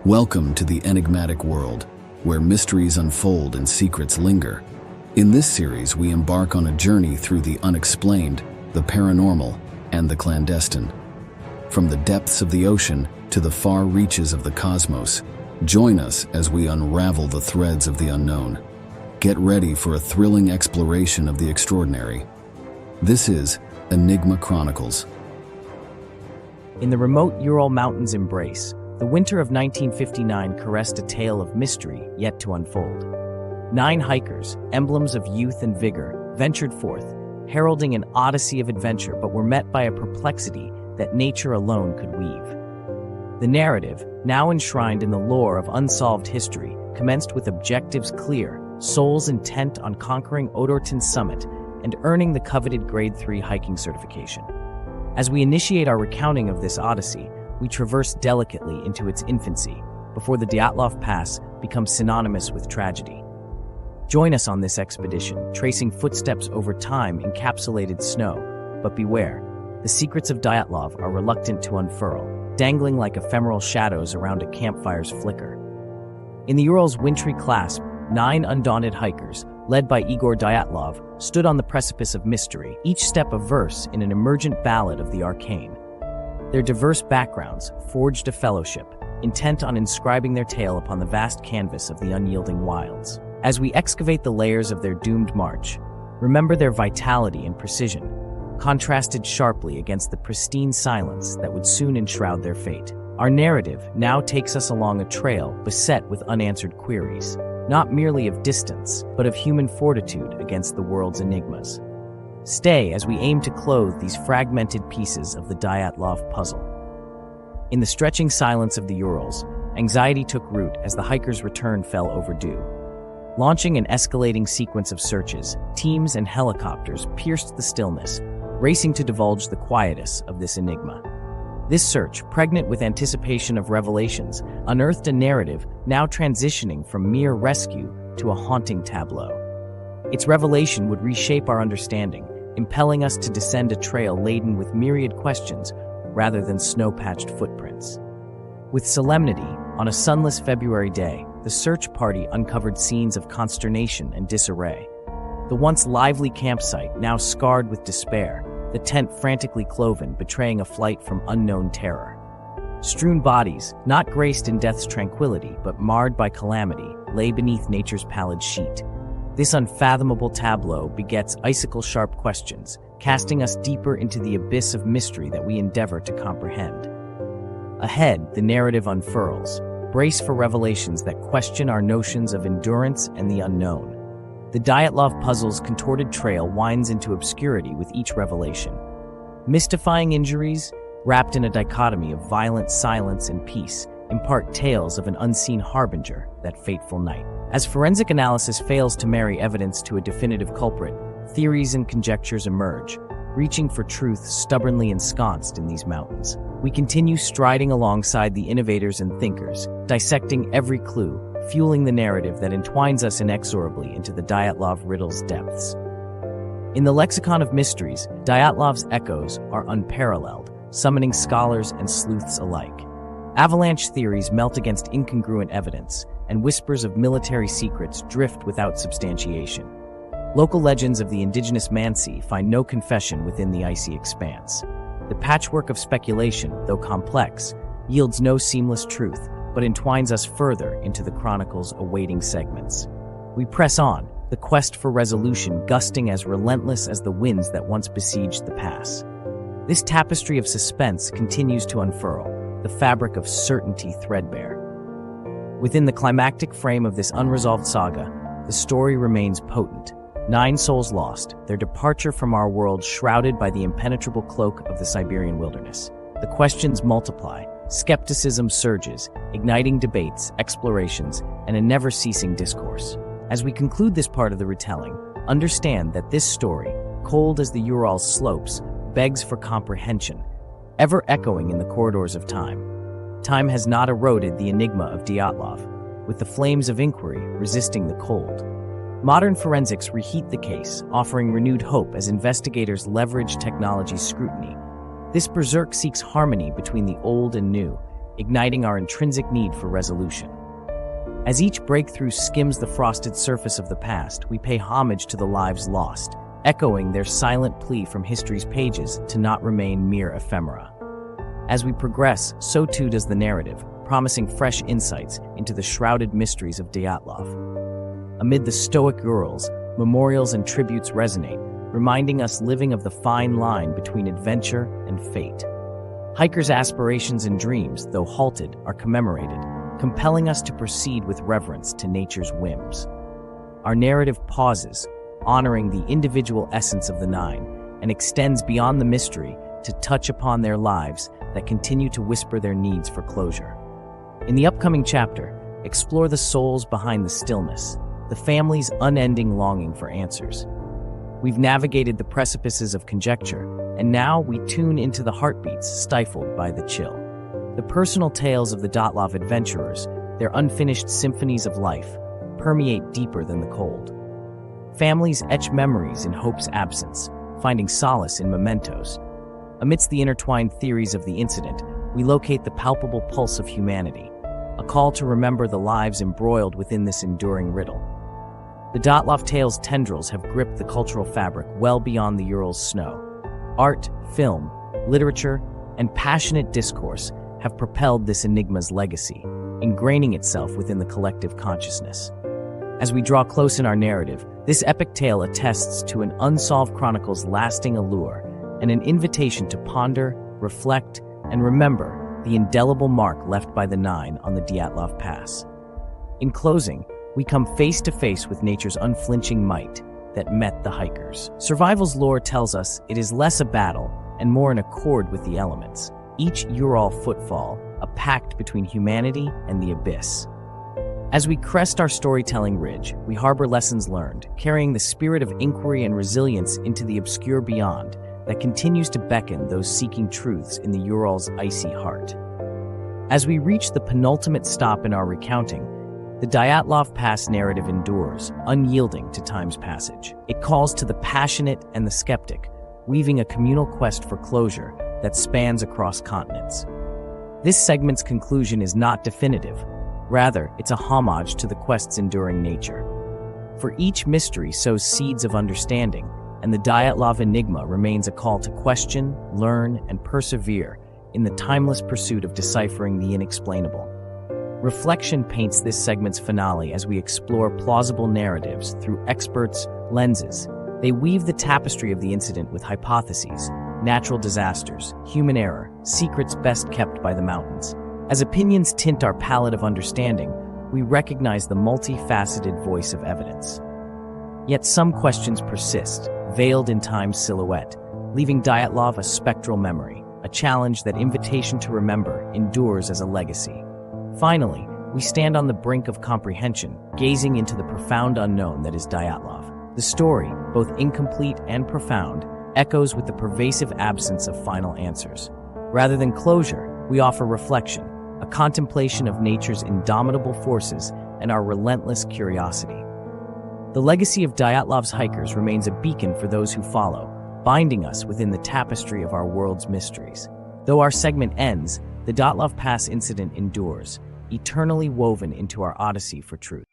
Welcome to the enigmatic world, where mysteries unfold and secrets linger. In this series, we embark on a journey through the unexplained, the paranormal, and the clandestine. From the depths of the ocean to the far reaches of the cosmos, join us as we unravel the threads of the unknown. Get ready for a thrilling exploration of the extraordinary. This is Enigma Chronicles. In the remote Ural Mountains embrace, the winter of 1959 caressed a tale of mystery yet to unfold. 9 hikers, emblems of youth and vigor, ventured forth, heralding an odyssey of adventure, but were met by a perplexity that nature alone could weave. The narrative, now enshrined in the lore of unsolved history, commenced with objectives clear, souls intent on conquering Odorton's summit and earning the coveted Grade 3 hiking certification. As we initiate our recounting of this odyssey, we traverse delicately into its infancy, before the Dyatlov Pass becomes synonymous with tragedy. Join us on this expedition, tracing footsteps over time encapsulated snow. But beware, the secrets of Dyatlov are reluctant to unfurl, dangling like ephemeral shadows around a campfire's flicker. In the Ural's wintry clasp, 9 undaunted hikers, led by Igor Dyatlov, stood on the precipice of mystery, each step a verse in an emergent ballad of the arcane. Their diverse backgrounds forged a fellowship, intent on inscribing their tale upon the vast canvas of the unyielding wilds. As we excavate the layers of their doomed march, remember their vitality and precision, contrasted sharply against the pristine silence that would soon enshroud their fate. Our narrative now takes us along a trail beset with unanswered queries, not merely of distance, but of human fortitude against the world's enigmas. Stay as we aim to clothe these fragmented pieces of the Dyatlov puzzle. In the stretching silence of the Urals, anxiety took root as the hikers' return fell overdue. Launching an escalating sequence of searches, teams and helicopters pierced the stillness, racing to divulge the quietus of this enigma. This search, pregnant with anticipation of revelations, unearthed a narrative now transitioning from mere rescue to a haunting tableau. Its revelation would reshape our understanding, impelling us to descend a trail laden with myriad questions rather than snow-patched footprints. With solemnity, on a sunless February day, the search party uncovered scenes of consternation and disarray. The once lively campsite now scarred with despair, the tent frantically cloven, betraying a flight from unknown terror. Strewn bodies, not graced in death's tranquility but marred by calamity, lay beneath nature's pallid sheet. This unfathomable tableau begets icicle-sharp questions, casting us deeper into the abyss of mystery that we endeavor to comprehend. Ahead, the narrative unfurls. Brace for revelations that question our notions of endurance and the unknown. The Dyatlov puzzle's contorted trail winds into obscurity with each revelation. Mystifying injuries, wrapped in a dichotomy of violent silence and peace, impart tales of an unseen harbinger that fateful night. As forensic analysis fails to marry evidence to a definitive culprit, theories and conjectures emerge, reaching for truth stubbornly ensconced in these mountains. We continue striding alongside the innovators and thinkers, dissecting every clue, fueling the narrative that entwines us inexorably into the Dyatlov riddle's depths. In the lexicon of mysteries, Dyatlov's echoes are unparalleled, summoning scholars and sleuths alike. Avalanche theories melt against incongruent evidence, and whispers of military secrets drift without substantiation. Local legends of the indigenous Mansi find no confession within the icy expanse. The patchwork of speculation, though complex, yields no seamless truth, but entwines us further into the chronicle's awaiting segments. We press on, the quest for resolution gusting as relentless as the winds that once besieged the pass. This tapestry of suspense continues to unfurl, the fabric of certainty threadbare. Within the climactic frame of this unresolved saga, the story remains potent. 9 souls lost, their departure from our world shrouded by the impenetrable cloak of the Siberian wilderness. The questions multiply, skepticism surges, igniting debates, explorations, and a never-ceasing discourse. As we conclude this part of the retelling, understand that this story, cold as the Ural's slopes, begs for comprehension, ever echoing in the corridors of time. Time has not eroded the enigma of Dyatlov, with the flames of inquiry resisting the cold. Modern forensics reheat the case, offering renewed hope as investigators leverage technology's scrutiny. This berserk seeks harmony between the old and new, igniting our intrinsic need for resolution. As each breakthrough skims the frosted surface of the past, we pay homage to the lives lost, echoing their silent plea from history's pages to not remain mere ephemera. As we progress, so too does the narrative, promising fresh insights into the shrouded mysteries of Dyatlov. Amid the stoic Urals, memorials and tributes resonate, reminding us living of the fine line between adventure and fate. Hikers' aspirations and dreams, though halted, are commemorated, compelling us to proceed with reverence to nature's whims. Our narrative pauses, honoring the individual essence of the Nine, and extends beyond the mystery to touch upon their lives that continue to whisper their needs for closure. In the upcoming chapter, explore the souls behind the stillness, the family's unending longing for answers. We've navigated the precipices of conjecture, and now we tune into the heartbeats stifled by the chill. The personal tales of the Dyatlov adventurers, their unfinished symphonies of life, permeate deeper than the cold. Families etch memories in hope's absence, finding solace in mementos. Amidst the intertwined theories of the incident, we locate the palpable pulse of humanity, a call to remember the lives embroiled within this enduring riddle. The Dyatlov tale's tendrils have gripped the cultural fabric well beyond the Ural's snow. Art, film, literature, and passionate discourse have propelled this enigma's legacy, ingraining itself within the collective consciousness. As we draw close in our narrative, this epic tale attests to an Unsolved Chronicles' lasting allure and an invitation to ponder, reflect, and remember the indelible mark left by the Nine on the Dyatlov Pass. In closing, we come face to face with nature's unflinching might that met the hikers. Survival's lore tells us it is less a battle and more in accord with the elements, each Ural footfall a pact between humanity and the abyss. As we crest our storytelling ridge, we harbor lessons learned, carrying the spirit of inquiry and resilience into the obscure beyond that continues to beckon those seeking truths in the Ural's icy heart. As we reach the penultimate stop in our recounting, the Dyatlov Pass narrative endures, unyielding to time's passage. It calls to the passionate and the skeptic, weaving a communal quest for closure that spans across continents. This segment's conclusion is not definitive. Rather, it's a homage to the quest's enduring nature. For each mystery sows seeds of understanding, and the Dyatlov enigma remains a call to question, learn, and persevere in the timeless pursuit of deciphering the inexplainable. Reflection paints this segment's finale as we explore plausible narratives through experts' lenses. They weave the tapestry of the incident with hypotheses, natural disasters, human error, secrets best kept by the mountains. As opinions tint our palette of understanding, we recognize the multifaceted voice of evidence. Yet some questions persist, veiled in time's silhouette, leaving Dyatlov a spectral memory, a challenge that invitation to remember endures as a legacy. Finally, we stand on the brink of comprehension, gazing into the profound unknown that is Dyatlov. The story, both incomplete and profound, echoes with the pervasive absence of final answers. Rather than closure, we offer reflection, a contemplation of nature's indomitable forces and our relentless curiosity. The legacy of Dyatlov's hikers remains a beacon for those who follow, binding us within the tapestry of our world's mysteries. Though our segment ends, the Dyatlov Pass incident endures, eternally woven into our odyssey for truth.